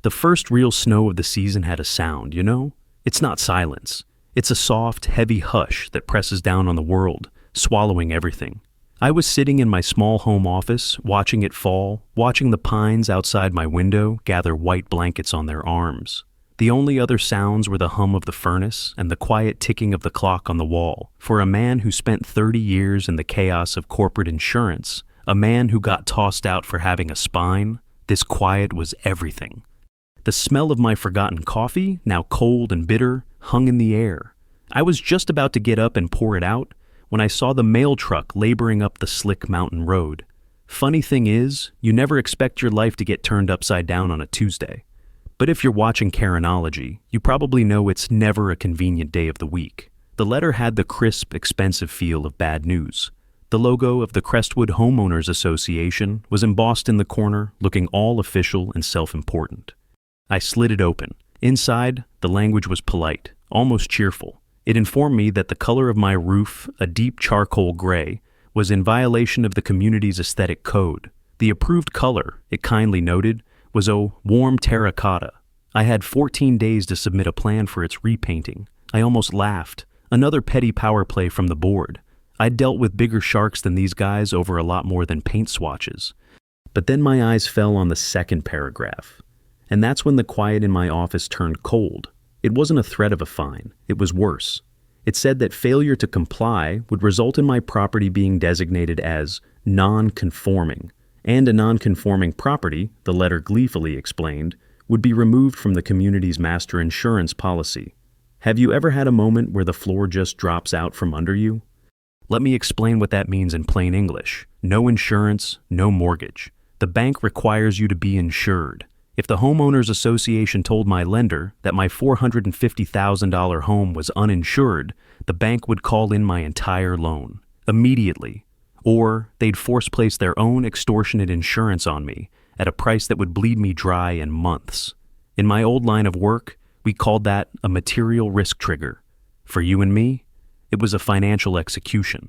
The first real snow of the season had a sound, you know? It's not silence. It's a soft, heavy hush that presses down on the world, swallowing everything. I was sitting in my small home office, watching it fall, watching the pines outside my window gather white blankets on their arms. The only other sounds were the hum of the furnace and the quiet ticking of the clock on the wall. For a man who spent 30 years in the chaos of corporate insurance, a man who got tossed out for having a spine, this quiet was everything. The smell of my forgotten coffee, now cold and bitter, hung in the air. I was just about to get up and pour it out when I saw the mail truck laboring up the slick mountain road. Funny thing is, you never expect your life to get turned upside down on a Tuesday. But if you're watching Karenology, you probably know it's never a convenient day of the week. The letter had the crisp, expensive feel of bad news. The logo of the Crestwood Homeowners Association was embossed in the corner, looking all official and self-important. I slid it open. Inside, the language was polite, almost cheerful. It informed me that the color of my roof, a deep charcoal gray, was in violation of the community's aesthetic code. The approved color, it kindly noted, was a warm terracotta. I had 14 days to submit a plan for its repainting. I almost laughed. Another petty power play from the board. I'd dealt with bigger sharks than these guys over a lot more than paint swatches. But then my eyes fell on the second paragraph. And that's when the quiet in my office turned cold. It wasn't a threat of a fine. It was worse. It said that failure to comply would result in my property being designated as non-conforming. And a non-conforming property, the letter gleefully explained, would be removed from the community's master insurance policy. Have you ever had a moment where the floor just drops out from under you? Let me explain what that means in plain English. No insurance, no mortgage. The bank requires you to be insured. If the Homeowners Association told my lender that my $450,000 home was uninsured, the bank would call in my entire loan, immediately. Or they'd force place their own extortionate insurance on me at a price that would bleed me dry in months. In my old line of work, we called that a material risk trigger. For you and me, it was a financial execution.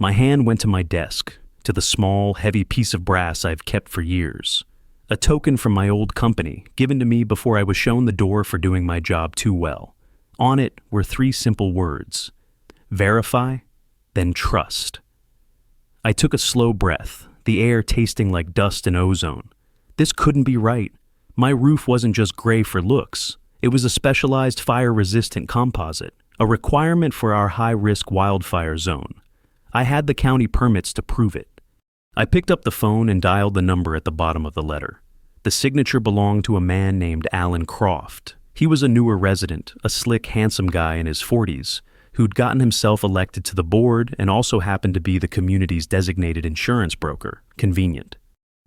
My hand went to my desk, to the small, heavy piece of brass I've kept for years. A token from my old company, given to me before I was shown the door for doing my job too well. On it were 3 simple words: verify, then trust. I took a slow breath, the air tasting like dust and ozone. This couldn't be right. My roof wasn't just gray for looks. It was a specialized fire-resistant composite, a requirement for our high-risk wildfire zone. I had the county permits to prove it. I picked up the phone and dialed the number at the bottom of the letter. The signature belonged to a man named Alan Croft. He was a newer resident, a slick, handsome guy in his 40s, who'd gotten himself elected to the board and also happened to be the community's designated insurance broker. Convenient.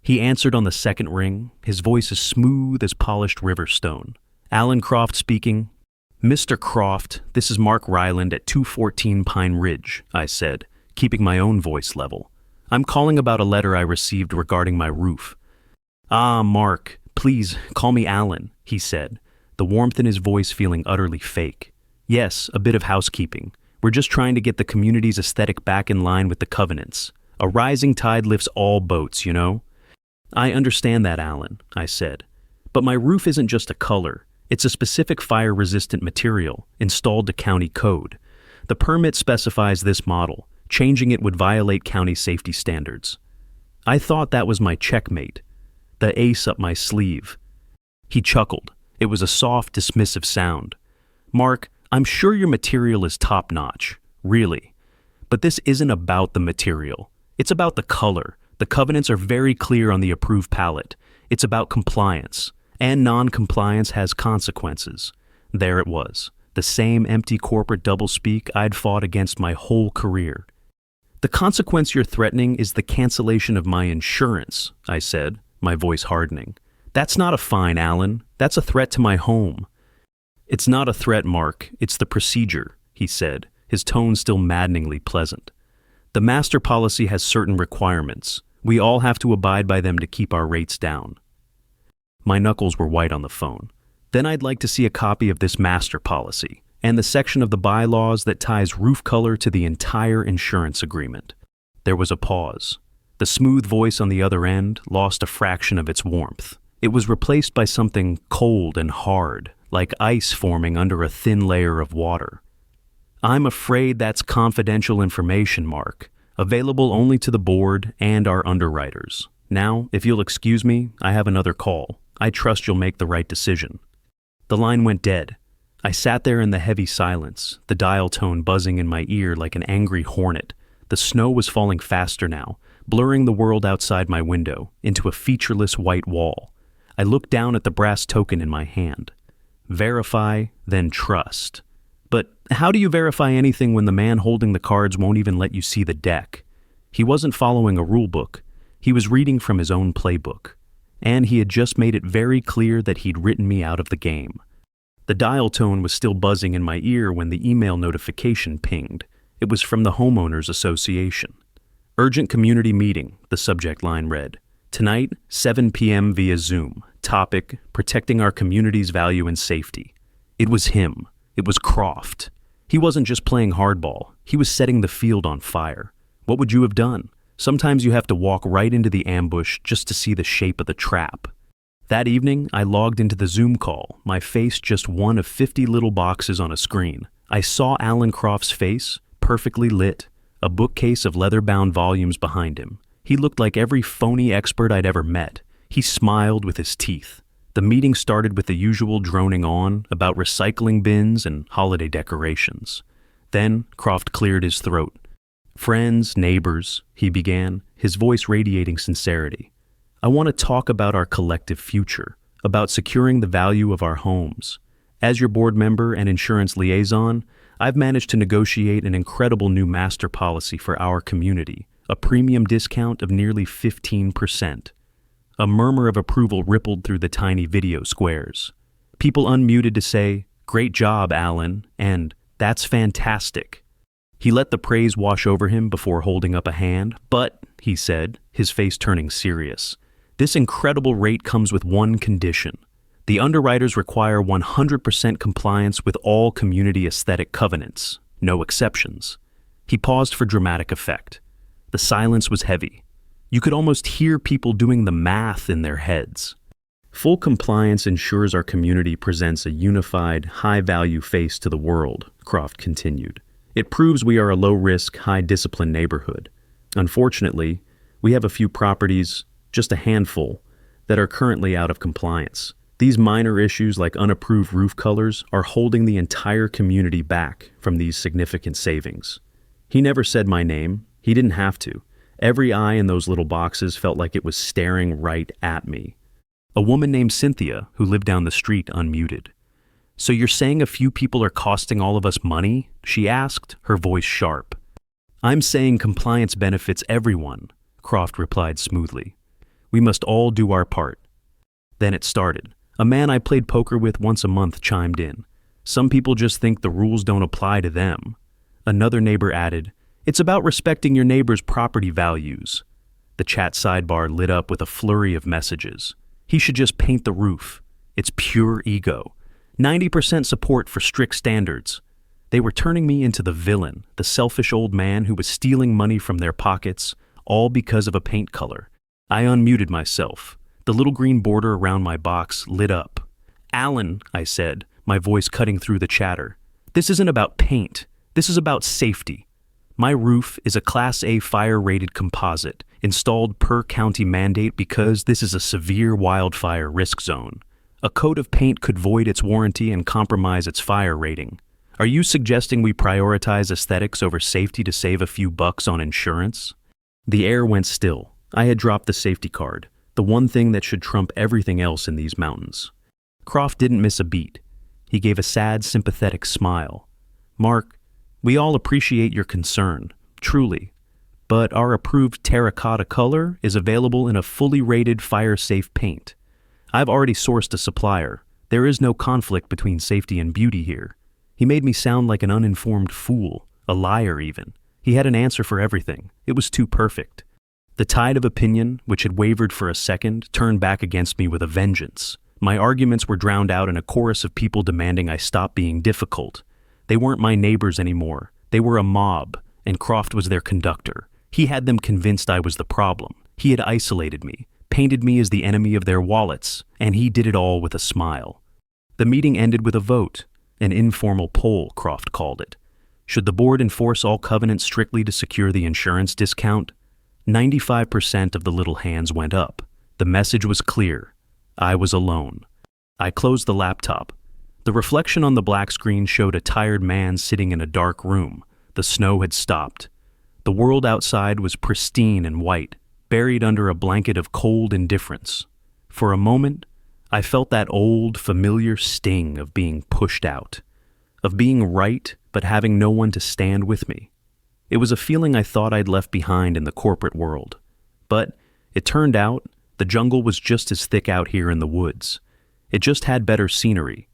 He answered on the second ring, his voice as smooth as polished river stone. Alan Croft speaking. "Mr. Croft, this is Mark Ryland at 214 Pine Ridge," I said, keeping my own voice level. "I'm calling about a letter I received regarding my roof." "Ah, Mark, please call me Alan," he said, the warmth in his voice feeling utterly fake. "Yes, a bit of housekeeping. We're just trying to get the community's aesthetic back in line with the covenants. A rising tide lifts all boats, you know." "I understand that, Alan," I said. "But my roof isn't just a color. It's a specific fire-resistant material, installed to county code. The permit specifies this model. Changing it would violate county safety standards." I thought that was my checkmate, the ace up my sleeve. He chuckled. It was a soft, dismissive sound. "Mark, I'm sure your material is top-notch, really. But this isn't about the material. It's about the color. The covenants are very clear on the approved palette. It's about compliance. And non-compliance has consequences." There it was, the same empty corporate doublespeak I'd fought against my whole career. "The consequence you're threatening is the cancellation of my insurance," I said, my voice hardening. "That's not a fine, Alan. That's a threat to my home." "It's not a threat, Mark. It's the procedure," he said, his tone still maddeningly pleasant. "The master policy has certain requirements. We all have to abide by them to keep our rates down." My knuckles were white on the phone. "Then I'd like to see a copy of this master policy and the section of the bylaws that ties roof color to the entire insurance agreement." There was a pause. The smooth voice on the other end lost a fraction of its warmth. It was replaced by something cold and hard, like ice forming under a thin layer of water. I'm afraid that's confidential information, Mark, available only to the board and our underwriters. Now, if you'll excuse me, I have another call. I trust you'll make the right decision. The line went dead. I sat there in the heavy silence, the dial tone buzzing in my ear like an angry hornet. The snow was falling faster now, blurring the world outside my window into a featureless white wall. I looked down at the brass token in my hand. Verify, then trust. But how do you verify anything when the man holding the cards won't even let you see the deck? He wasn't following a rule book. He was reading from his own playbook. And he had just made it very clear that he'd written me out of the game. The dial tone was still buzzing in my ear when the email notification pinged. It was from the Homeowners Association. Urgent community meeting, the subject line read. Tonight, 7 p.m. via Zoom. Topic, protecting our community's value and safety. It was him. It was Croft. He wasn't just playing hardball. He was setting the field on fire. What would you have done? Sometimes you have to walk right into the ambush just to see the shape of the trap. That evening, I logged into the Zoom call, my face just one of 50 little boxes on a screen. I saw Alan Croft's face, perfectly lit, a bookcase of leather-bound volumes behind him. He looked like every phony expert I'd ever met. He smiled with his teeth. The meeting started with the usual droning on about recycling bins and holiday decorations. Then Croft cleared his throat. Friends, neighbors, he began, his voice radiating sincerity. I want to talk about our collective future, about securing the value of our homes. As your board member and insurance liaison, I've managed to negotiate an incredible new master policy for our community, a premium discount of nearly 15%. A murmur of approval rippled through the tiny video squares. People unmuted to say, "Great job, Alan," and "That's fantastic." He let the praise wash over him before holding up a hand, but, he said, his face turning serious, this incredible rate comes with one condition. The underwriters require 100% compliance with all community aesthetic covenants, no exceptions. He paused for dramatic effect. The silence was heavy. You could almost hear people doing the math in their heads. Full compliance ensures our community presents a unified, high-value face to the world, Croft continued. It proves we are a low-risk, high-discipline neighborhood. Unfortunately, we have a few properties, just a handful, that are currently out of compliance. These minor issues like unapproved roof colors are holding the entire community back from these significant savings. He never said my name. He didn't have to. Every eye in those little boxes felt like it was staring right at me. A woman named Cynthia, who lived down the street, unmuted. "So you're saying a few people are costing all of us money?" she asked, her voice sharp. "I'm saying compliance benefits everyone," Croft replied smoothly. "We must all do our part." Then it started. A man I played poker with once a month chimed in. "Some people just think the rules don't apply to them." Another neighbor added, "It's about respecting your neighbor's property values." The chat sidebar lit up with a flurry of messages. "He should just paint the roof. It's pure ego. 90% support for strict standards." They were turning me into the villain, the selfish old man who was stealing money from their pockets, all because of a paint color. I unmuted myself. The little green border around my box lit up. "Alan," I said, my voice cutting through the chatter, "this isn't about paint. This is about safety. My roof is a Class A fire-rated composite, installed per county mandate because this is a severe wildfire risk zone. A coat of paint could void its warranty and compromise its fire rating. Are you suggesting we prioritize aesthetics over safety to save a few bucks on insurance?" The air went still. I had dropped the safety card, the one thing that should trump everything else in these mountains. Croft didn't miss a beat. He gave a sad, sympathetic smile. "Mark, we all appreciate your concern, truly, but our approved terracotta color is available in a fully rated fire-safe paint. I've already sourced a supplier. There is no conflict between safety and beauty here." He made me sound like an uninformed fool, a liar even. He had an answer for everything. It was too perfect. The tide of opinion, which had wavered for a second, turned back against me with a vengeance. My arguments were drowned out in a chorus of people demanding I stop being difficult. They weren't my neighbors anymore. They were a mob, and Croft was their conductor. He had them convinced I was the problem. He had isolated me, painted me as the enemy of their wallets, and he did it all with a smile. The meeting ended with a vote, an informal poll, Croft called it. Should the board enforce all covenants strictly to secure the insurance discount? 95% of the little hands went up. The message was clear. I was alone. I closed the laptop. The reflection on the black screen showed a tired man sitting in a dark room. The snow had stopped. The world outside was pristine and white, buried under a blanket of cold indifference. For a moment, I felt that old, familiar sting of being pushed out, of being right but having no one to stand with me. It was a feeling I thought I'd left behind in the corporate world. But it turned out the jungle was just as thick out here in the woods. It just had better scenery.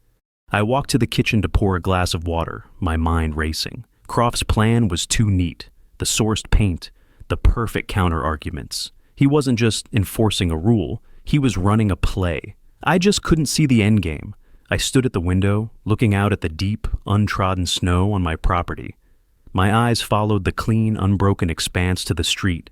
I walked to the kitchen to pour a glass of water, my mind racing. Croft's plan was too neat. The sourced paint, the perfect counter-arguments. He wasn't just enforcing a rule, he was running a play. I just couldn't see the end game. I stood at the window, looking out at the deep, untrodden snow on my property. My eyes followed the clean, unbroken expanse to the street,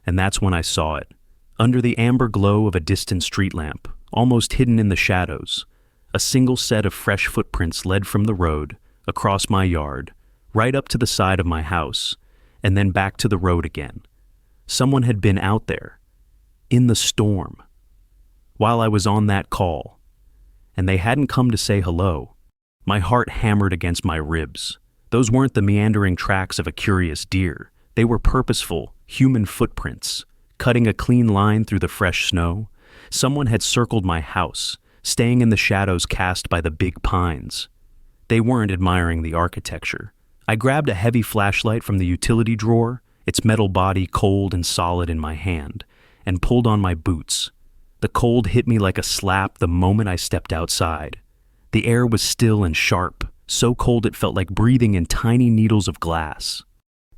and that's when I saw it. Under the amber glow of a distant street lamp, almost hidden in the shadows, a single set of fresh footprints led from the road, across my yard, right up to the side of my house, and then back to the road again. Someone had been out there, in the storm, while I was on that call, and they hadn't come to say hello. My heart hammered against my ribs. Those weren't the meandering tracks of a curious deer. They were purposeful, human footprints, cutting a clean line through the fresh snow. Someone had circled my house, staying in the shadows cast by the big pines. They weren't admiring the architecture. I grabbed a heavy flashlight from the utility drawer, its metal body cold and solid in my hand, and pulled on my boots. The cold hit me like a slap the moment I stepped outside. The air was still and sharp, so cold it felt like breathing in tiny needles of glass.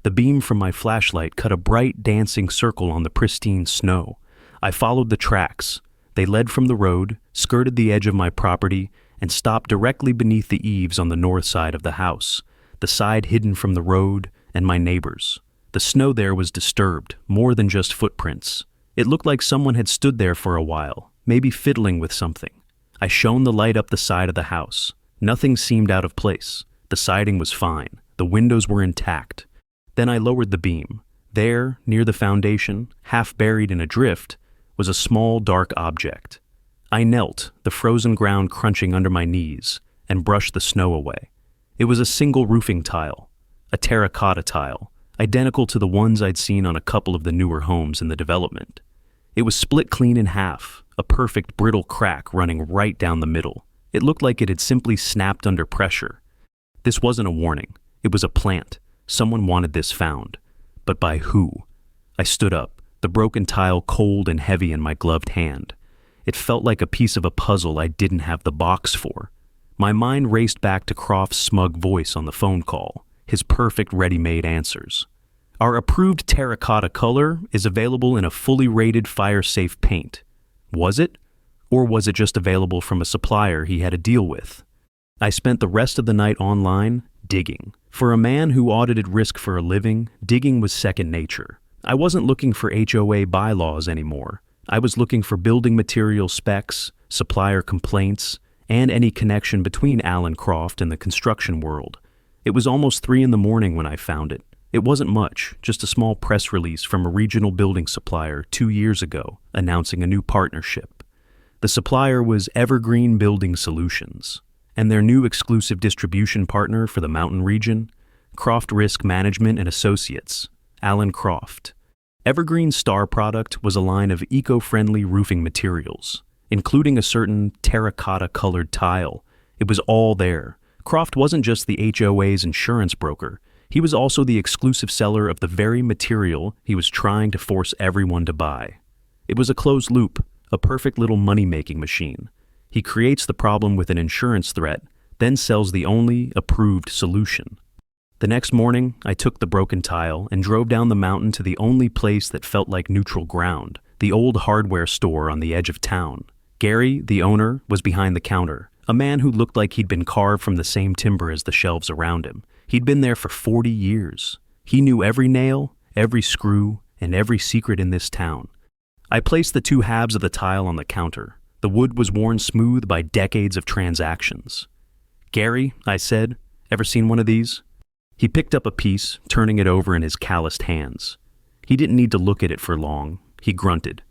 The beam from my flashlight cut a bright, dancing circle on the pristine snow. I followed the tracks. They led from the road, skirted the edge of my property, and stopped directly beneath the eaves on the north side of the house, the side hidden from the road and my neighbors. The snow there was disturbed, more than just footprints. It looked like someone had stood there for a while, maybe fiddling with something. I shone the light up the side of the house. Nothing seemed out of place. The siding was fine. The windows were intact. Then I lowered the beam. There, near the foundation, half buried in a drift, was a small, dark object. I knelt, the frozen ground crunching under my knees, and brushed the snow away. It was a single roofing tile, a terracotta tile, identical to the ones I'd seen on a couple of the newer homes in the development. It was split clean in half, a perfect brittle crack running right down the middle. It looked like it had simply snapped under pressure. This wasn't a warning. It was a plant. Someone wanted this found. But by who? I stood up, the broken tile cold and heavy in my gloved hand. It felt like a piece of a puzzle I didn't have the box for. My mind raced back to Croft's smug voice on the phone call, his perfect ready-made answers. Our approved terracotta color is available in a fully rated fire-safe paint. Was it? Or was it just available from a supplier he had a deal with? I spent the rest of the night online, digging. For a man who audited risk for a living, digging was second nature. I wasn't looking for HOA bylaws anymore. I was looking for building material specs, supplier complaints, and any connection between Alan Croft and the construction world. It was almost 3 a.m. when I found it. It wasn't much, just a small press release from a regional building supplier 2 years ago announcing a new partnership. The supplier was Evergreen Building Solutions, and their new exclusive distribution partner for the mountain region, Croft Risk Management and Associates, Alan Croft. Evergreen's star product was a line of eco-friendly roofing materials, including a certain terracotta-colored tile. It was all there. Croft wasn't just the HOA's insurance broker. He was also the exclusive seller of the very material he was trying to force everyone to buy. It was a closed loop, a perfect little money-making machine. He creates the problem with an insurance threat, then sells the only approved solution. The next morning, I took the broken tile and drove down the mountain to the only place that felt like neutral ground, the old hardware store on the edge of town. Gary, the owner, was behind the counter, a man who looked like he'd been carved from the same timber as the shelves around him. He'd been there for 40 years. He knew every nail, every screw, and every secret in this town. I placed the two halves of the tile on the counter. The wood was worn smooth by decades of transactions. "Gary," I said, "ever seen one of these?" He picked up a piece, turning it over in his calloused hands. He didn't need to look at it for long. He grunted.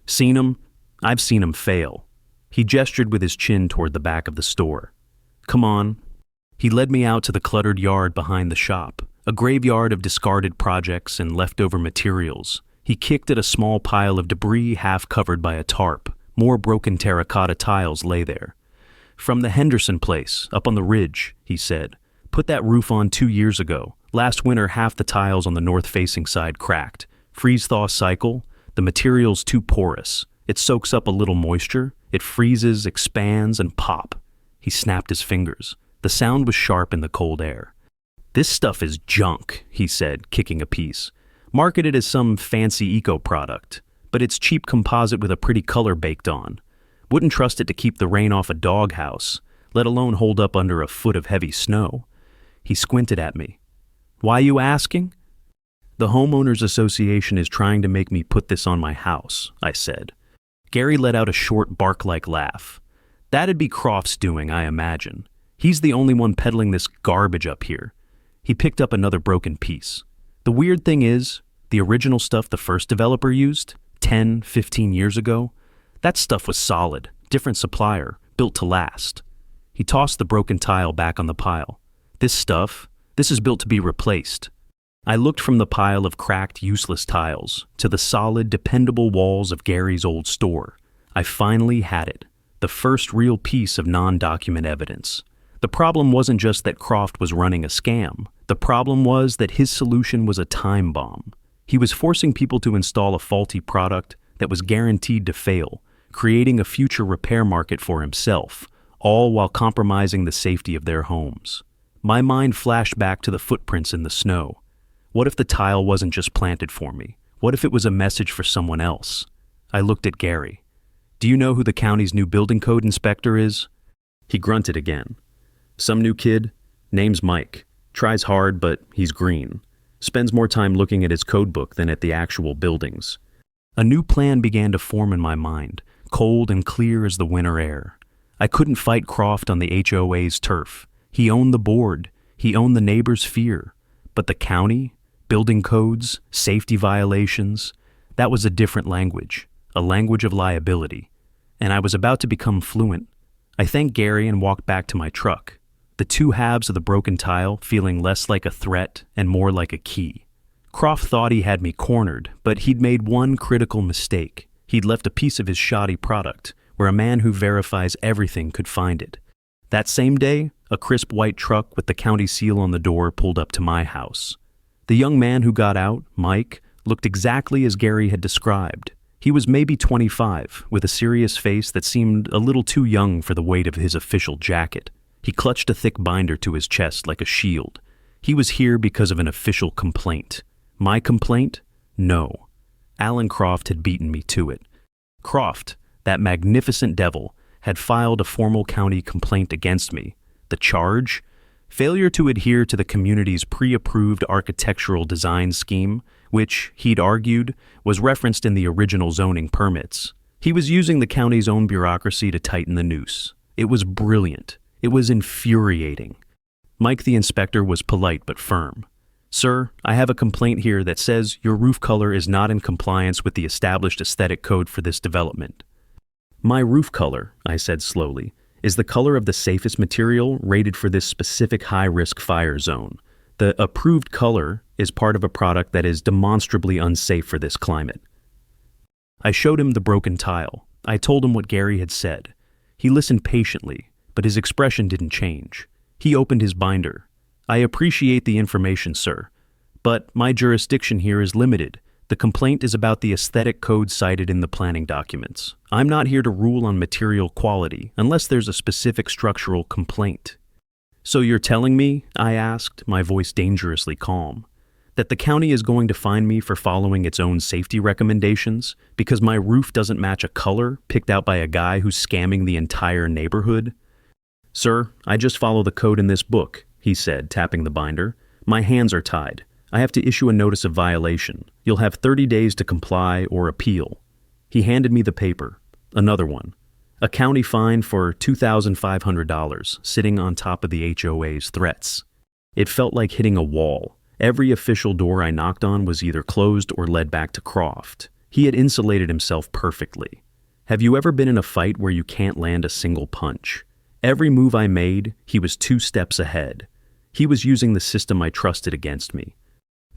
"Seen 'em? I've seen 'em fail." He gestured with his chin toward the back of the store. "Come on." He led me out to the cluttered yard behind the shop, a graveyard of discarded projects and leftover materials. He kicked at a small pile of debris half covered by a tarp. More broken terracotta tiles lay there. "From the Henderson place, up on the ridge," he said. "Put that roof on 2 years ago. Last winter, half the tiles on the north-facing side cracked. Freeze-thaw cycle. The material's too porous. It soaks up a little moisture. It freezes, expands, and pop." He snapped his fingers. The sound was sharp in the cold air. "This stuff is junk," he said, kicking a piece. "Marketed as some fancy eco-product, but it's cheap composite with a pretty color baked on. Wouldn't trust it to keep the rain off a doghouse, let alone hold up under a foot of heavy snow." He squinted at me. "Why you asking?" "The Homeowners Association is trying to make me put this on my house," I said. Gary let out a short bark-like laugh. "That'd be Croft's doing, I imagine. He's the only one peddling this garbage up here." He picked up another broken piece. "The weird thing is, the original stuff the first developer used, 10, 15 years ago, that stuff was solid, different supplier, built to last." He tossed the broken tile back on the pile. This is built to be replaced." I looked from the pile of cracked, useless tiles to the solid, dependable walls of Gary's old store. I finally had it, the first real piece of non-document evidence. The problem wasn't just that Croft was running a scam. The problem was that his solution was a time bomb. He was forcing people to install a faulty product that was guaranteed to fail, creating a future repair market for himself, all while compromising the safety of their homes. My mind flashed back to the footprints in the snow. What if the tile wasn't just planted for me? What if it was a message for someone else? I looked at Gary. "Do you know who the county's new building code inspector is?" He grunted again. "Some new kid. Name's Mike. Tries hard, but he's green. Spends more time looking at his code book than at the actual buildings." A new plan began to form in my mind, cold and clear as the winter air. I couldn't fight Croft on the HOA's turf. He owned the board. He owned the neighbor's fear. But the county, building codes, safety violations, that was a different language, a language of liability. And I was about to become fluent. I thanked Gary and walked back to my truck, the two halves of the broken tile feeling less like a threat and more like a key. Croft thought he had me cornered, but he'd made one critical mistake. He'd left a piece of his shoddy product where a man who verifies everything could find it. That same day, a crisp white truck with the county seal on the door pulled up to my house. The young man who got out, Mike, looked exactly as Gary had described. He was maybe 25, with a serious face that seemed a little too young for the weight of his official jacket. He clutched a thick binder to his chest like a shield. He was here because of an official complaint. My complaint? No. Alan Croft had beaten me to it. Croft, that magnificent devil, had filed a formal county complaint against me. The charge? Failure to adhere to the community's pre-approved architectural design scheme, which, he'd argued, was referenced in the original zoning permits. He was using the county's own bureaucracy to tighten the noose. It was brilliant. It was infuriating. Mike the inspector was polite but firm. "Sir, I have a complaint here that says your roof color is not in compliance with the established aesthetic code for this development." "My roof color," I said slowly, "is the color of the safest material rated for this specific high-risk fire zone. The approved color is part of a product that is demonstrably unsafe for this climate." I showed him the broken tile. I told him what Gary had said. He listened patiently, but his expression didn't change. He opened his binder. "I appreciate the information, sir, but my jurisdiction here is limited. The complaint is about the aesthetic code cited in the planning documents. I'm not here to rule on material quality unless there's a specific structural complaint." "So you're telling me," I asked, my voice dangerously calm, "that the county is going to fine me for following its own safety recommendations because my roof doesn't match a color picked out by a guy who's scamming the entire neighborhood?" "Sir, I just follow the code in this book," he said, tapping the binder. "My hands are tied. I have to issue a notice of violation. You'll have 30 days to comply or appeal." He handed me the paper. Another one. A county fine for $2,500 sitting on top of the HOA's threats. It felt like hitting a wall. Every official door I knocked on was either closed or led back to Croft. He had insulated himself perfectly. Have you ever been in a fight where you can't land a single punch? Every move I made, he was 2 steps ahead. He was using the system I trusted against me.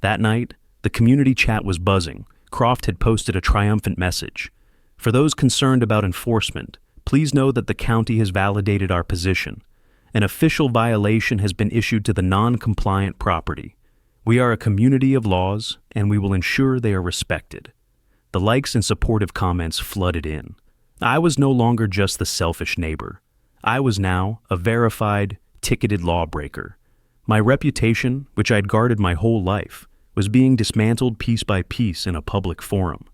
That night, the community chat was buzzing. Croft had posted a triumphant message. For those concerned about enforcement, please know that the county has validated our position. An official violation has been issued to the non-compliant property. We are a community of laws, and we will ensure they are respected. The likes and supportive comments flooded in. I was no longer just the selfish neighbor. I was now a verified, ticketed lawbreaker. My reputation, which I'd guarded my whole life, was being dismantled piece by piece in a public forum.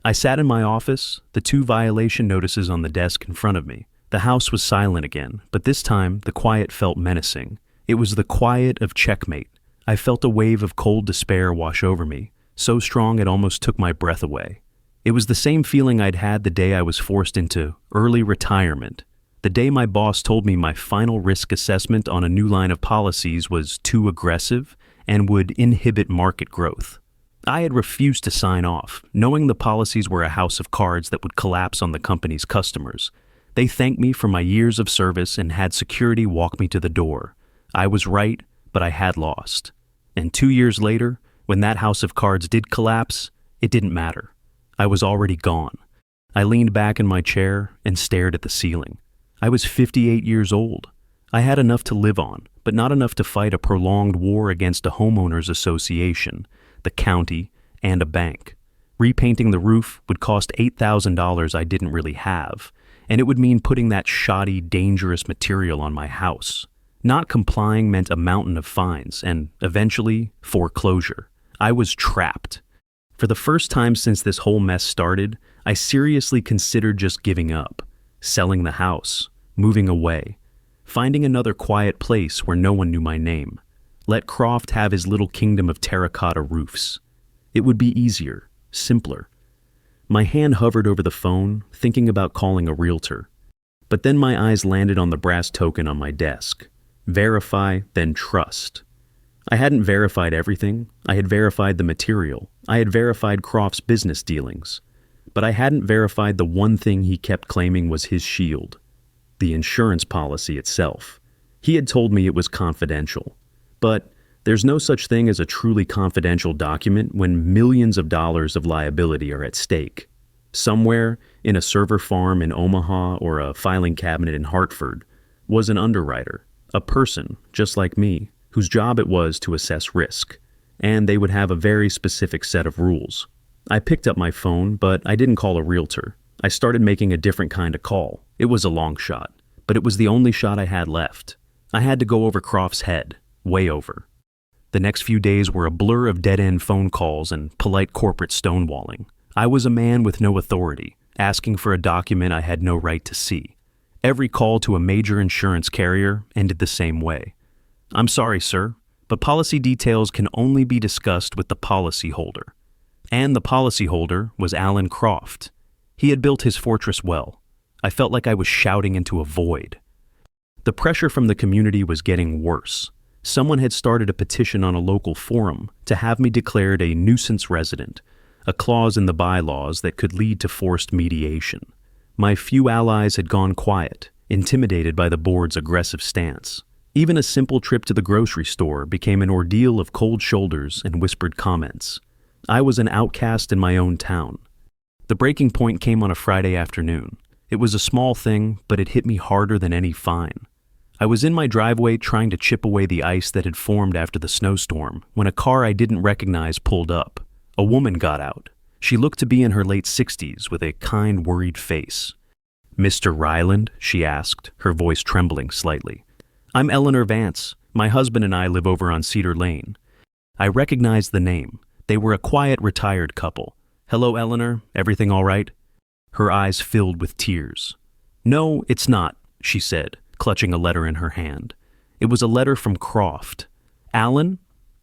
I sat in my office, the 2 violation notices on the desk in front of me. The house was silent again, but this time the quiet felt menacing. It was the quiet of checkmate. I felt a wave of cold despair wash over me, so strong it almost took my breath away. It was the same feeling I'd had the day I was forced into early retirement, the day my boss told me my final risk assessment on a new line of policies was too aggressive and would inhibit market growth. I had refused to sign off, knowing the policies were a house of cards that would collapse on the company's customers. They thanked me for my years of service and had security walk me to the door. I was right, but I had lost. And 2 years later, when that house of cards did collapse, it didn't matter. I was already gone. I leaned back in my chair and stared at the ceiling. I was 58 years old. I had enough to live on, but not enough to fight a prolonged war against a Homeowners Association, the county, and a bank. Repainting the roof would cost $8,000 I didn't really have, and it would mean putting that shoddy, dangerous material on my house. Not complying meant a mountain of fines and, eventually, foreclosure. I was trapped. For the first time since this whole mess started, I seriously considered just giving up, selling the house, moving away, finding another quiet place where no one knew my name. Let Croft have his little kingdom of terracotta roofs. It would be easier, simpler. My hand hovered over the phone, thinking about calling a realtor. But then my eyes landed on the brass token on my desk. Verify, then trust. I hadn't verified everything. I had verified the material. I had verified Croft's business dealings. But I hadn't verified the one thing he kept claiming was his shield, the insurance policy itself. He had told me it was confidential. But there's no such thing as a truly confidential document when millions of dollars of liability are at stake. Somewhere, in a server farm in Omaha or a filing cabinet in Hartford, was an underwriter, a person, just like me, whose job it was to assess risk. And they would have a very specific set of rules. I picked up my phone, but I didn't call a realtor. I started making a different kind of call. It was a long shot, but it was the only shot I had left. I had to go over Croft's head, way over. The next few days were a blur of dead-end phone calls and polite corporate stonewalling. I was a man with no authority, asking for a document I had no right to see. Every call to a major insurance carrier ended the same way. "I'm sorry, sir, but policy details can only be discussed with the policyholder." And the policyholder was Alan Croft. He had built his fortress well. I felt like I was shouting into a void. The pressure from the community was getting worse. Someone had started a petition on a local forum to have me declared a nuisance resident, a clause in the bylaws that could lead to forced mediation. My few allies had gone quiet, intimidated by the board's aggressive stance. Even a simple trip to the grocery store became an ordeal of cold shoulders and whispered comments. I was an outcast in my own town. The breaking point came on a Friday afternoon. It was a small thing, but it hit me harder than any fine. I was in my driveway trying to chip away the ice that had formed after the snowstorm when a car I didn't recognize pulled up. A woman got out. She looked to be in her late 60s with a kind, worried face. "Mr. Ryland?" she asked, her voice trembling slightly. "I'm Eleanor Vance. My husband and I live over on Cedar Lane." I recognized the name. They were a quiet, retired couple. "Hello, Eleanor. Everything all right?" Her eyes filled with tears. "No, it's not," she said, clutching a letter in her hand. It was a letter from Croft. "Alan,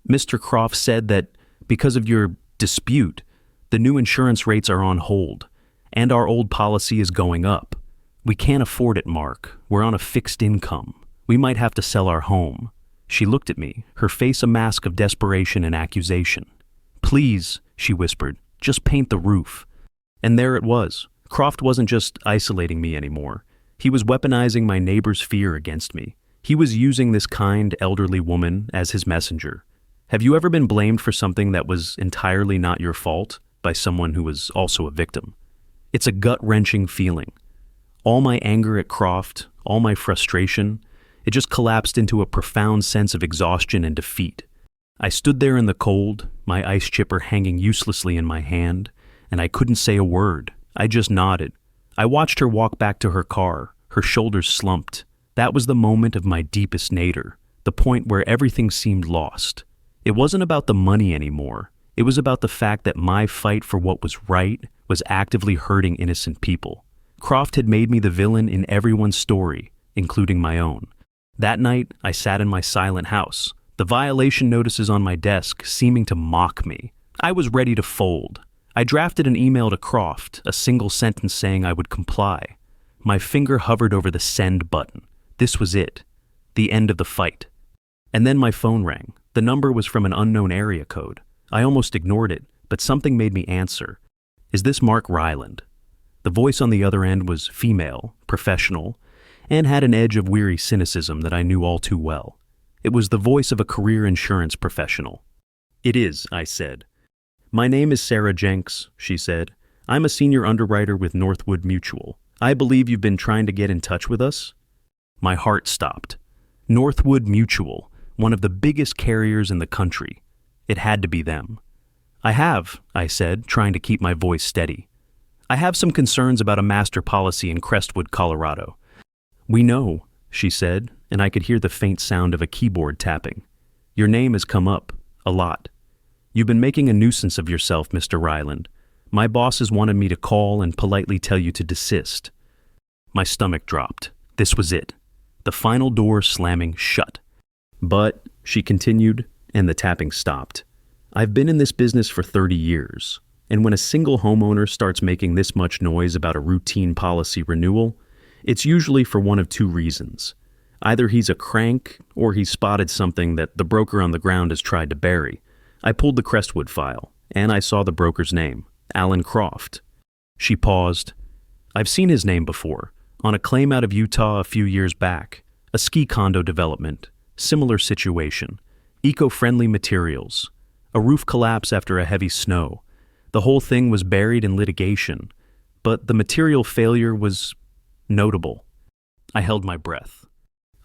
Mr. Croft said that because of your dispute, the new insurance rates are on hold, And our old policy is going up. We can't afford it, Mark. We're on a fixed income. We might have to sell our home. She looked at me, her face a mask of desperation and accusation. Please, she whispered, just paint the roof. And there it was. Croft wasn't just isolating me anymore. He was weaponizing my neighbor's fear against me. He was using this kind, elderly woman as his messenger. Have you ever been blamed for something that was entirely not your fault by someone who was also a victim? It's a gut-wrenching feeling. All my anger at Croft, all my frustration, it just collapsed into a profound sense of exhaustion and defeat. I stood there in the cold, my ice chipper hanging uselessly in my hand, and I couldn't say a word. I just nodded. I watched her walk back to her car, her shoulders slumped. That was the moment of my deepest nadir, the point where everything seemed lost. It wasn't about the money anymore. It was about the fact that my fight for what was right was actively hurting innocent people. Croft had made me the villain in everyone's story, including my own. That night, I sat in my silent house, the violation notices on my desk seeming to mock me. I was ready to fold. I drafted an email to Croft, a single sentence saying I would comply. My finger hovered over the send button. This was it. The end of the fight. And then my phone rang. The number was from an unknown area code. I almost ignored it, but something made me answer. Is this Mark Ryland? The voice on the other end was female, professional, and had an edge of weary cynicism that I knew all too well. It was the voice of a career insurance professional. It is, I said. My name is Sarah Jenks, she said. I'm a senior underwriter with Northwood Mutual. I believe you've been trying to get in touch with us? My heart stopped. Northwood Mutual, one of the biggest carriers in the country. It had to be them. I have, I said, trying to keep my voice steady. I have some concerns about a master policy in Crestwood, Colorado. We know, she said, and I could hear the faint sound of a keyboard tapping. Your name has come up, a lot. You've been making a nuisance of yourself, Mr. Ryland. My bosses wanted me to call and politely tell you to desist. My stomach dropped. This was it. The final door slamming shut. But, she continued, and the tapping stopped. I've been in this business for 30 years, and when a single homeowner starts making this much noise about a routine policy renewal, it's usually for one of two reasons. Either he's a crank, or he's spotted something that the broker on the ground has tried to bury. I pulled the Crestwood file, and I saw the broker's name, Alan Croft. She paused. I've seen his name before, on a claim out of Utah a few years back. A ski condo development, similar situation, eco-friendly materials, a roof collapse after a heavy snow. The whole thing was buried in litigation, but the material failure was notable. I held my breath.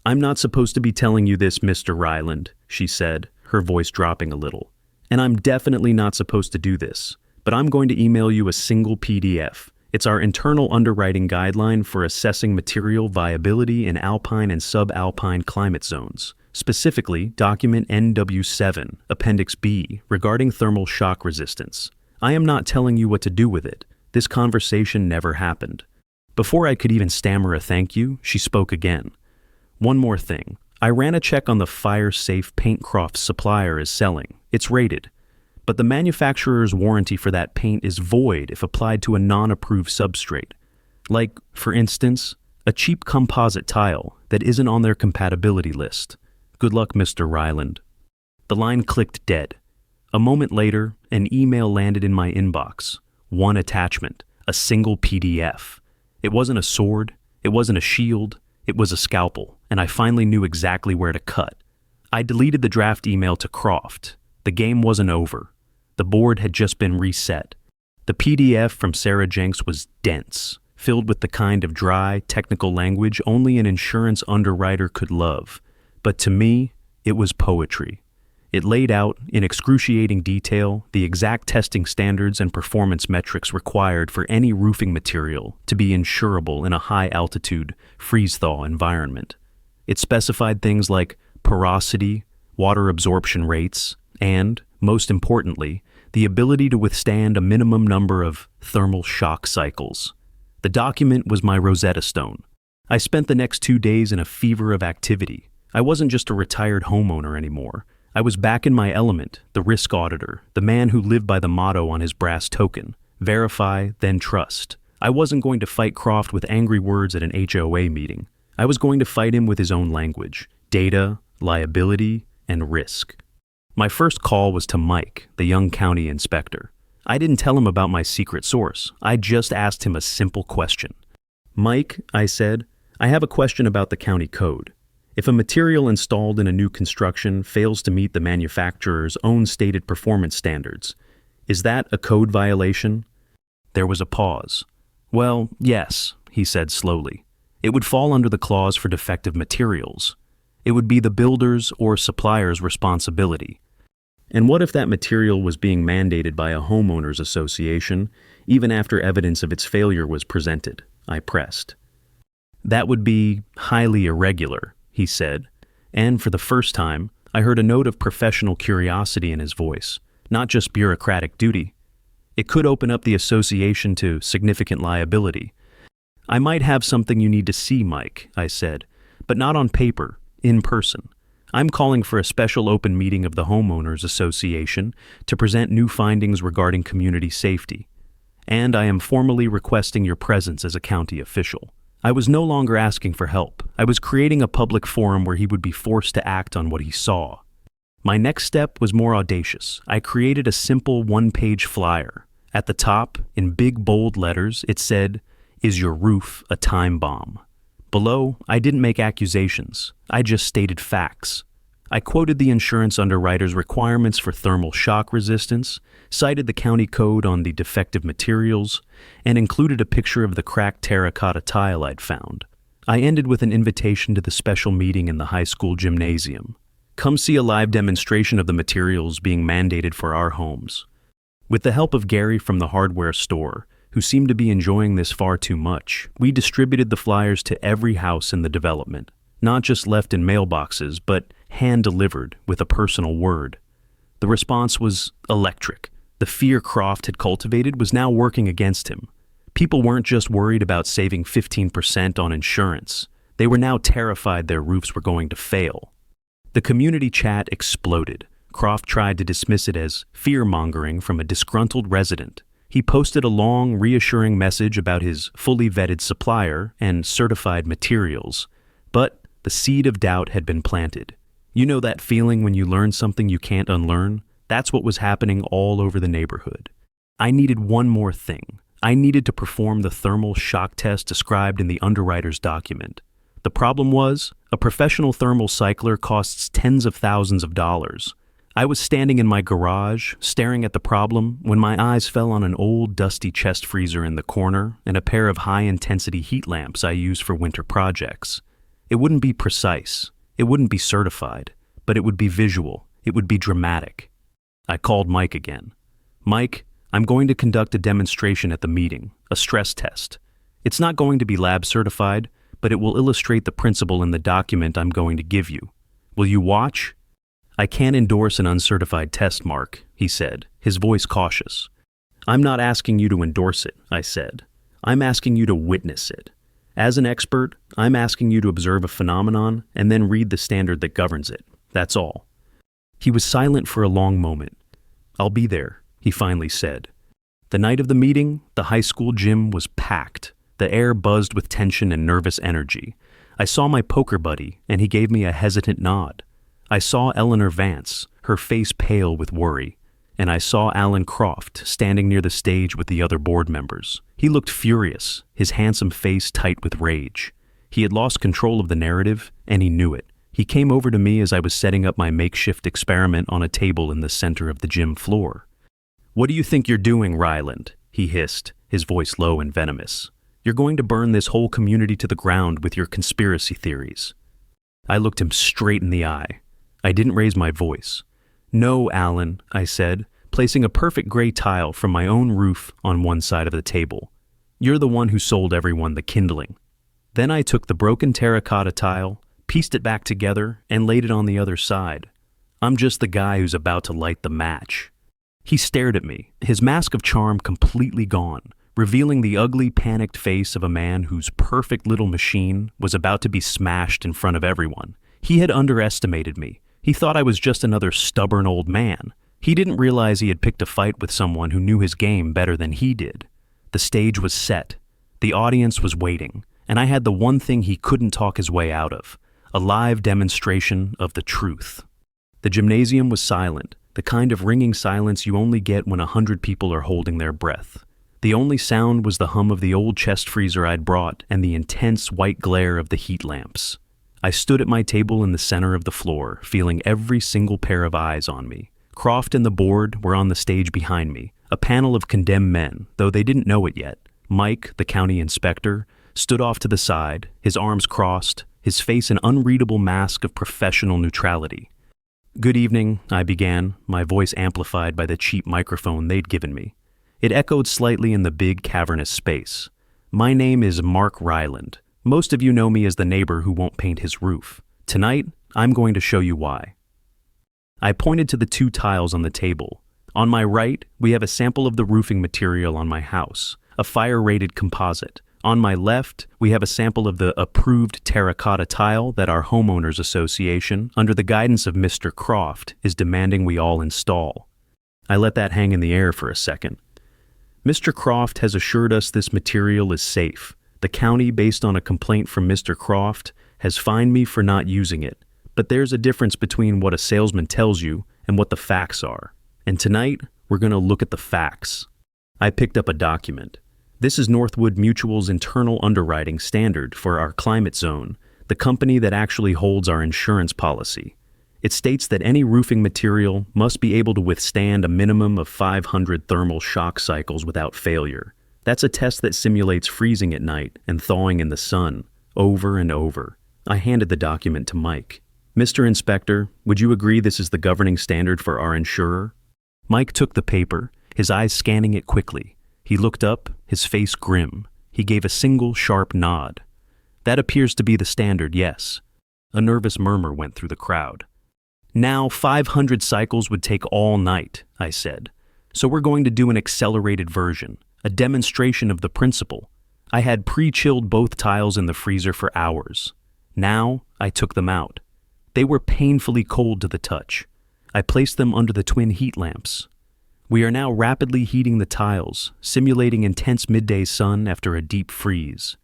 I'm not supposed to be telling you this, Mr. Ryland, she said, her voice dropping a little. And I'm definitely not supposed to do this, but I'm going to email you a single PDF. It's our internal underwriting guideline for assessing material viability in alpine and subalpine climate zones. Specifically, document NW7, Appendix B, regarding thermal shock resistance. I am not telling you what to do with it. This conversation never happened. Before I could even stammer a thank you, she spoke again. One more thing. I ran a check on the fire-safe paint Croft's supplier is selling. It's rated. But the manufacturer's warranty for that paint is void if applied to a non-approved substrate. Like, for instance, a cheap composite tile that isn't on their compatibility list. Good luck, Mr. Ryland. The line clicked dead. A moment later, an email landed in my inbox. One attachment, a single PDF. It wasn't a sword, it wasn't a shield, it was a scalpel, and I finally knew exactly where to cut. I deleted the draft email to Croft. The game wasn't over. The board had just been reset. The PDF from Sarah Jenks was dense, filled with the kind of dry, technical language only an insurance underwriter could love. But to me, it was poetry. It laid out, in excruciating detail, the exact testing standards and performance metrics required for any roofing material to be insurable in a high-altitude, freeze-thaw environment. It specified things like porosity, water absorption rates, and, most importantly, the ability to withstand a minimum number of thermal shock cycles. The document was my Rosetta Stone. I spent the next 2 days in a fever of activity. I wasn't just a retired homeowner anymore. I was back in my element, the risk auditor, the man who lived by the motto on his brass token, verify, then trust. I wasn't going to fight Croft with angry words at an HOA meeting. I was going to fight him with his own language: data, liability, and risk. My first call was to Mike, the young county inspector. I didn't tell him about my secret source. I just asked him a simple question. "Mike," I said, "I have a question about the county code. If a material installed in a new construction fails to meet the manufacturer's own stated performance standards, is that a code violation?" There was a pause. "Well, yes," he said slowly. "It would fall under the clause for defective materials. It would be the builder's or supplier's responsibility. And what if that material was being mandated by a homeowners association, even after evidence of its failure was presented?" I pressed. "That would be highly irregular," he said, and for the first time, I heard a note of professional curiosity in his voice, not just bureaucratic duty. "It could open up the association to significant liability." "I might have something you need to see, Mike," I said, "but not on paper, in person. I'm calling for a special open meeting of the Homeowners Association to present new findings regarding community safety. And I am formally requesting your presence as a county official." I was no longer asking for help. I was creating a public forum where he would be forced to act on what he saw. My next step was more audacious. I created a simple one-page flyer. At the top, in big bold letters, it said, "Is your roof a time bomb?" Below, I didn't make accusations. I just stated facts. I quoted the insurance underwriter's requirements for thermal shock resistance, cited the county code on the defective materials, and included a picture of the cracked terracotta tile I'd found. I ended with an invitation to the special meeting in the high school gymnasium. Come see a live demonstration of the materials being mandated for our homes. With the help of Gary from the hardware store, who seemed to be enjoying this far too much, we distributed the flyers to every house in the development, not just left in mailboxes, but hand-delivered with a personal word. The response was electric. The fear Croft had cultivated was now working against him. People weren't just worried about saving 15% on insurance. They were now terrified their roofs were going to fail. The community chat exploded. Croft tried to dismiss it as fear-mongering from a disgruntled resident. He posted a long, reassuring message about his fully vetted supplier and certified materials. But the seed of doubt had been planted. You know that feeling when you learn something you can't unlearn? That's what was happening all over the neighborhood. I needed one more thing. I needed to perform the thermal shock test described in the underwriter's document. The problem was, a professional thermal cycler costs tens of thousands of dollars. I was standing in my garage, staring at the problem, when my eyes fell on an old, dusty chest freezer in the corner and a pair of high-intensity heat lamps I use for winter projects. It wouldn't be precise. It wouldn't be certified. But it would be visual. It would be dramatic. I called Mike again. "Mike, I'm going to conduct a demonstration at the meeting, a stress test. It's not going to be lab certified, but it will illustrate the principle in the document I'm going to give you. Will you watch?" "I can't endorse an uncertified test, Mark," he said, his voice cautious. "I'm not asking you to endorse it," I said. "I'm asking you to witness it. As an expert, I'm asking you to observe a phenomenon and then read the standard that governs it. That's all." He was silent for a long moment. "I'll be there," he finally said. The night of the meeting, the high school gym was packed. The air buzzed with tension and nervous energy. I saw my poker buddy, and he gave me a hesitant nod. I saw Eleanor Vance, her face pale with worry, and I saw Alan Croft standing near the stage with the other board members. He looked furious, his handsome face tight with rage. He had lost control of the narrative, and he knew it. He came over to me as I was setting up my makeshift experiment on a table in the center of the gym floor. "What do you think you're doing, Ryland?" he hissed, his voice low and venomous. "You're going to burn this whole community to the ground with your conspiracy theories." I looked him straight in the eye. I didn't raise my voice. "No, Alan," I said, placing a perfect gray tile from my own roof on one side of the table. "You're the one who sold everyone the kindling." Then I took the broken terracotta tile, pieced it back together, and laid it on the other side. "I'm just the guy who's about to light the match." He stared at me, his mask of charm completely gone, revealing the ugly, panicked face of a man whose perfect little machine was about to be smashed in front of everyone. He had underestimated me. He thought I was just another stubborn old man. He didn't realize he had picked a fight with someone who knew his game better than he did. The stage was set. The audience was waiting, and I had the one thing he couldn't talk his way out of, a live demonstration of the truth. The gymnasium was silent, the kind of ringing silence you only get when 100 people are holding their breath. The only sound was the hum of the old chest freezer I'd brought and the intense white glare of the heat lamps. I stood at my table in the center of the floor, feeling every single pair of eyes on me. Croft and the board were on the stage behind me, a panel of condemned men, though they didn't know it yet. Mike, the county inspector, stood off to the side, his arms crossed, his face an unreadable mask of professional neutrality. "Good evening," I began, my voice amplified by the cheap microphone they'd given me. It echoed slightly in the big, cavernous space. "My name is Mark Ryland. Most of you know me as the neighbor who won't paint his roof. Tonight, I'm going to show you why." I pointed to the 2 tiles on the table. On my right, we have a sample of the roofing material on my house, a fire-rated composite. On my left, we have a sample of the approved terracotta tile that our Homeowners Association, under the guidance of Mr. Croft, is demanding we all install. I let that hang in the air for a second. Mr. Croft has assured us this material is safe. The county, based on a complaint from Mr. Croft, has fined me for not using it. But there's a difference between what a salesman tells you and what the facts are. And tonight, we're going to look at the facts. I picked up a document. This is Northwood Mutual's internal underwriting standard for our climate zone, the company that actually holds our insurance policy. It states that any roofing material must be able to withstand a minimum of 500 thermal shock cycles without failure. That's a test that simulates freezing at night and thawing in the sun, over and over. I handed the document to Mike. "Mr. Inspector, would you agree this is the governing standard for our insurer?" Mike took the paper, his eyes scanning it quickly. He looked up, his face grim. He gave a single sharp nod. "That appears to be the standard, yes." A nervous murmur went through the crowd. "Now, 500 cycles would take all night," I said. "So we're going to do an accelerated version, a demonstration of the principle. I had pre-chilled both tiles in the freezer for hours. Now, I took them out. They were painfully cold to the touch. I placed them under the twin heat lamps. We are now rapidly heating the tiles, simulating intense midday sun after a deep freeze.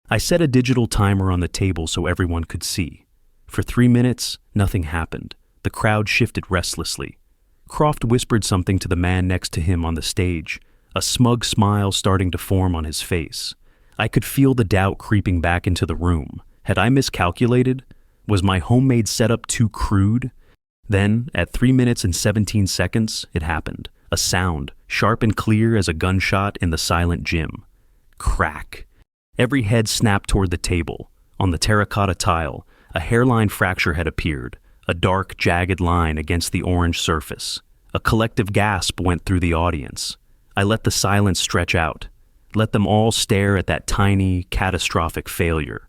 I set a digital timer on the table so everyone could see. For 3 minutes, nothing happened. The crowd shifted restlessly. Croft whispered something to the man next to him on the stage, a smug smile starting to form on his face. I could feel the doubt creeping back into the room. Had I miscalculated? Was my homemade setup too crude? Then, at 3 minutes and 17 seconds, it happened. A sound, sharp and clear as a gunshot in the silent gym. Crack. Every head snapped toward the table. On the terracotta tile, a hairline fracture had appeared, a dark, jagged line against the orange surface. A collective gasp went through the audience. I let the silence stretch out. Let them all stare at that tiny, catastrophic failure.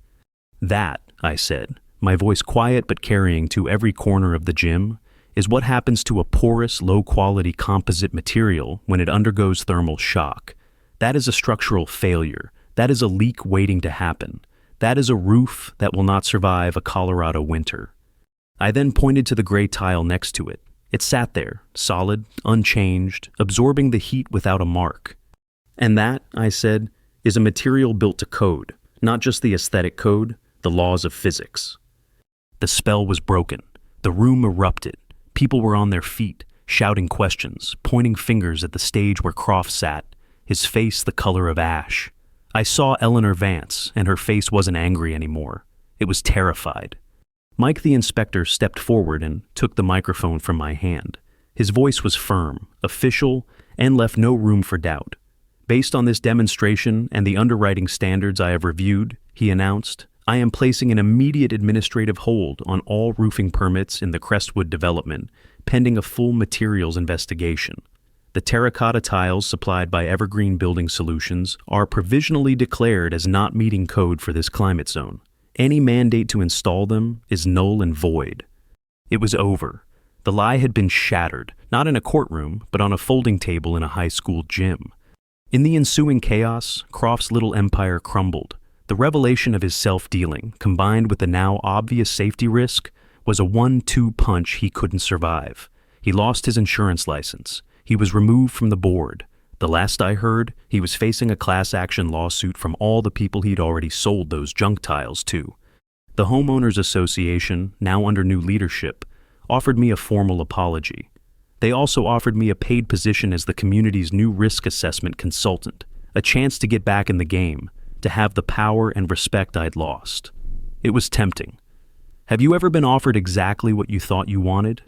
"That," I said, my voice quiet but carrying to every corner of the gym, "is what happens to a porous, low-quality composite material when it undergoes thermal shock. That is a structural failure. That is a leak waiting to happen. That is a roof that will not survive a Colorado winter." I then pointed to the gray tile next to it. It sat there, solid, unchanged, absorbing the heat without a mark. "And that," I said, "is a material built to code, not just the aesthetic code, the laws of physics." The spell was broken. The room erupted. People were on their feet, shouting questions, pointing fingers at the stage where Croft sat, his face the color of ash. I saw Eleanor Vance, and her face wasn't angry anymore. It was terrified. Mike the inspector stepped forward and took the microphone from my hand. His voice was firm, official, and left no room for doubt. "Based on this demonstration and the underwriting standards I have reviewed," he announced, "I am placing an immediate administrative hold on all roofing permits in the Crestwood development, pending a full materials investigation. The terracotta tiles supplied by Evergreen Building Solutions are provisionally declared as not meeting code for this climate zone. Any mandate to install them is null and void." It was over. The lie had been shattered, not in a courtroom, but on a folding table in a high school gym. In the ensuing chaos, Croft's little empire crumbled. The revelation of his self-dealing, combined with the now obvious safety risk, was a 1-2 punch he couldn't survive. He lost his insurance license. He was removed from the board. The last I heard, he was facing a class action lawsuit from all the people he'd already sold those junk tiles to. The Homeowners Association, now under new leadership, offered me a formal apology. They also offered me a paid position as the community's new risk assessment consultant, a chance to get back in the game, to have the power and respect I'd lost. It was tempting. Have you ever been offered exactly what you thought you wanted?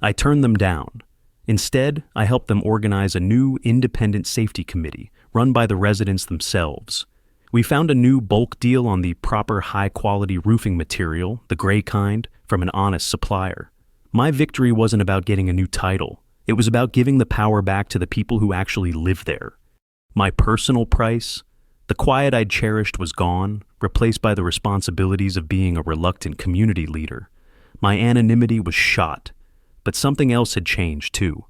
I turned them down. Instead, I helped them organize a new independent safety committee run by the residents themselves. We found a new bulk deal on the proper high-quality roofing material, the gray kind, from an honest supplier. My victory wasn't about getting a new title. It was about giving the power back to the people who actually live there. My personal price, the quiet I'd cherished, was gone, replaced by the responsibilities of being a reluctant community leader. My anonymity was shot, but something else had changed too.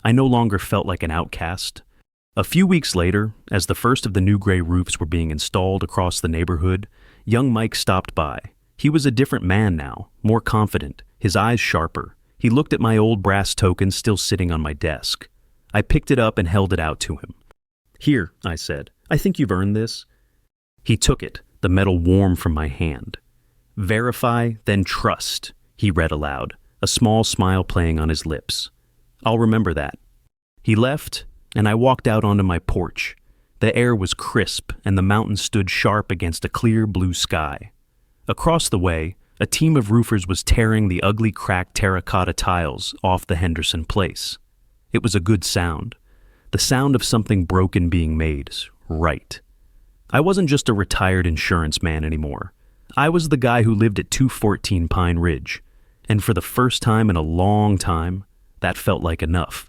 I no longer felt like an outcast. A few weeks later, as the first of the new gray roofs were being installed across the neighborhood, young Mike stopped by. He was a different man now, more confident, his eyes sharper. He looked at my old brass token still sitting on my desk. I picked it up and held it out to him. "Here," I said. "I think you've earned this." He took it, the metal warm from my hand. "Verify, then trust," he read aloud, a small smile playing on his lips. "I'll remember that." He left, and I walked out onto my porch. The air was crisp, and the mountains stood sharp against a clear blue sky. Across the way, a team of roofers was tearing the ugly cracked terracotta tiles off the Henderson place. It was a good sound. The sound of something broken being made right. I wasn't just a retired insurance man anymore. I was the guy who lived at 214 Pine Ridge, and for the first time in a long time, that felt like enough.